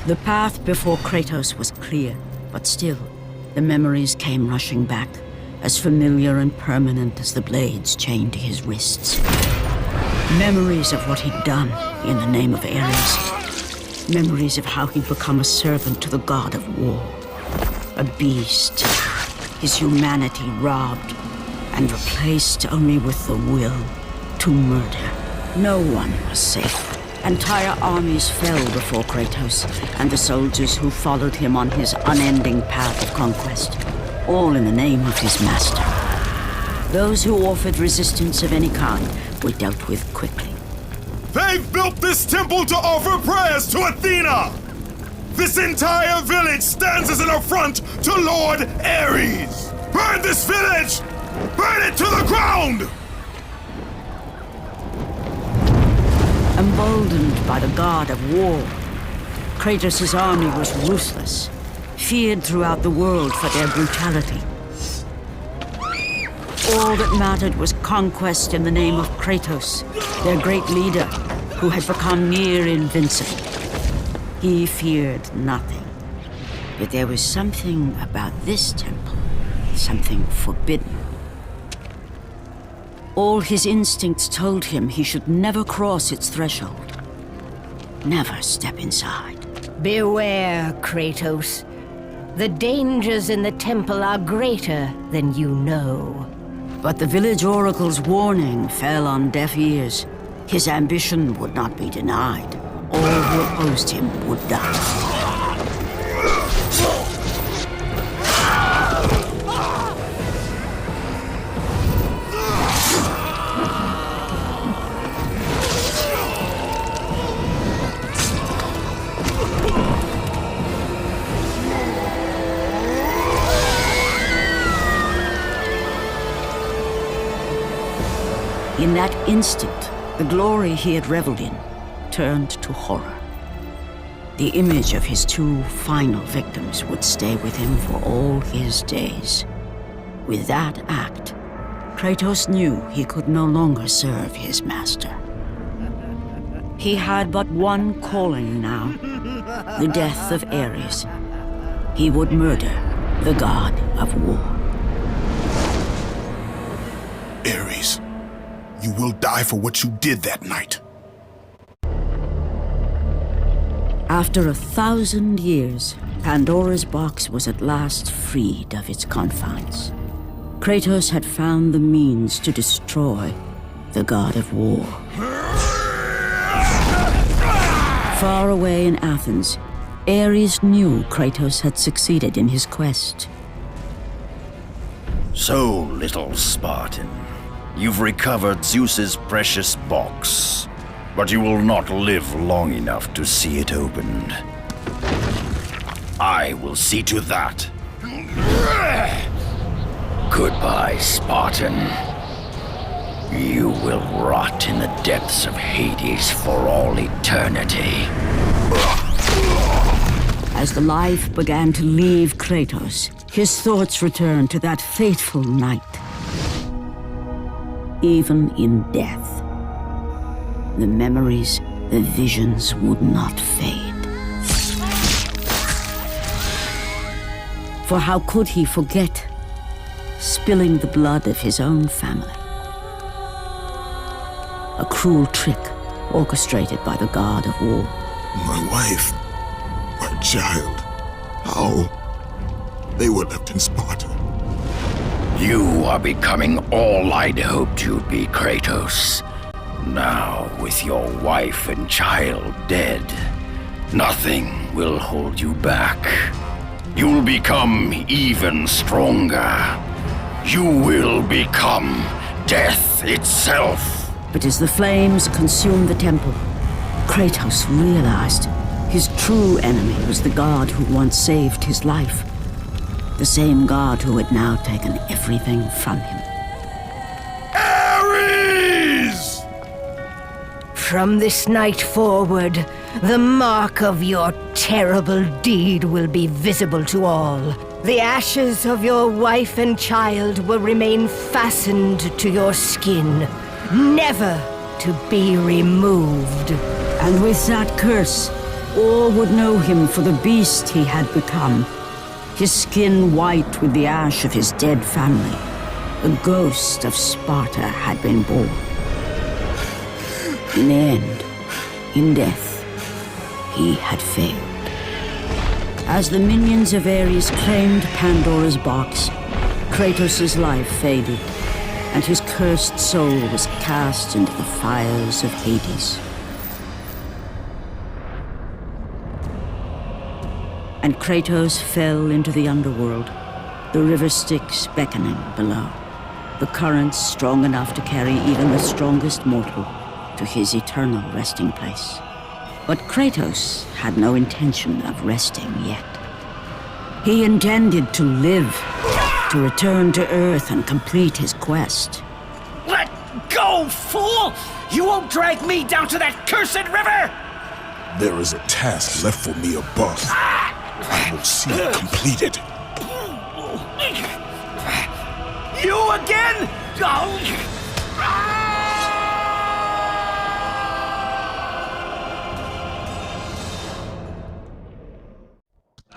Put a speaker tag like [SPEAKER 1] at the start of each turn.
[SPEAKER 1] The path before Kratos was clear, but still, the memories came rushing back, as familiar and permanent as the blades chained to his wrists. Memories of what he'd done in the name of Ares. Memories of how he'd become a servant to the god of war. A beast, his humanity robbed and replaced only with the will to murder. No one was safe. Entire armies fell before Kratos and the soldiers who followed him on his unending path of conquest, all in the name of his master. Those who offered resistance of any kind were dealt with quickly.
[SPEAKER 2] They've built this temple to offer prayers to Athena! This entire village stands as an affront to Lord Ares! Burn this village! Burn it to the ground!
[SPEAKER 1] Emboldened by the god of war, Kratos' army was ruthless, feared throughout the world for their brutality. All that mattered was conquest in the name of Kratos, their great leader, who had become near invincible. He feared nothing. But there was something about this temple, something forbidden. All his instincts told him he should never cross its threshold. Never step inside.
[SPEAKER 3] Beware, Kratos. The dangers in the temple are greater than you know.
[SPEAKER 1] But the village oracle's warning fell on deaf ears. His ambition would not be denied. All who opposed him would die. In that instant, the glory he had reveled in turned to horror. The image of his two final victims would stay with him for all his days. With that act, Kratos knew he could no longer serve his master. He had but one calling now, the death of Ares. He would murder the god of war.
[SPEAKER 2] Ares, you will die for what you did that night.
[SPEAKER 1] After 1,000 years, Pandora's box was at last freed of its confines. Kratos had found the means to destroy the god of war. Far away in Athens, Ares knew Kratos had succeeded in his quest.
[SPEAKER 4] So, little Spartan, you've recovered Zeus's precious box, but you will not live long enough to see it opened. I will see to that. Goodbye, Spartan. You will rot in the depths of Hades for all eternity.
[SPEAKER 1] As the life began to leave Kratos, his thoughts returned to that fateful night. Even in death, the memories, the visions would not fade. For how could he forget spilling the blood of his own family? A cruel trick orchestrated by the god of war.
[SPEAKER 2] My wife, my child, how? They were left in Sparta.
[SPEAKER 4] You are becoming all I'd hoped you'd be, Kratos. Now, with your wife and child dead, nothing will hold you back. You'll become even stronger. You will become death itself.
[SPEAKER 1] But as the flames consumed the temple, Kratos realized his true enemy was the god who once saved his life. The same god who had now taken everything from him.
[SPEAKER 2] Ares!
[SPEAKER 3] From this night forward, the mark of your terrible deed will be visible to all. The ashes of your wife and child will remain fastened to your skin, never to be removed.
[SPEAKER 1] And with that curse, All would know him for the beast he had become, his skin white with the ash of his dead family. The ghost of Sparta had been born. In the end, in death, he had failed. As the minions of Ares claimed Pandora's box, Kratos' life faded, and his cursed soul was cast into the fires of Hades. And Kratos fell into the underworld, the river Styx beckoning below, the currents strong enough to carry even the strongest mortal to his eternal resting place. But Kratos had no intention of resting yet. He intended to live, to return to Earth and complete his quest.
[SPEAKER 5] Let go, fool! You won't drag me down to that cursed river!
[SPEAKER 2] There is a task left for me above. I will see it completed.
[SPEAKER 5] You again? Oh.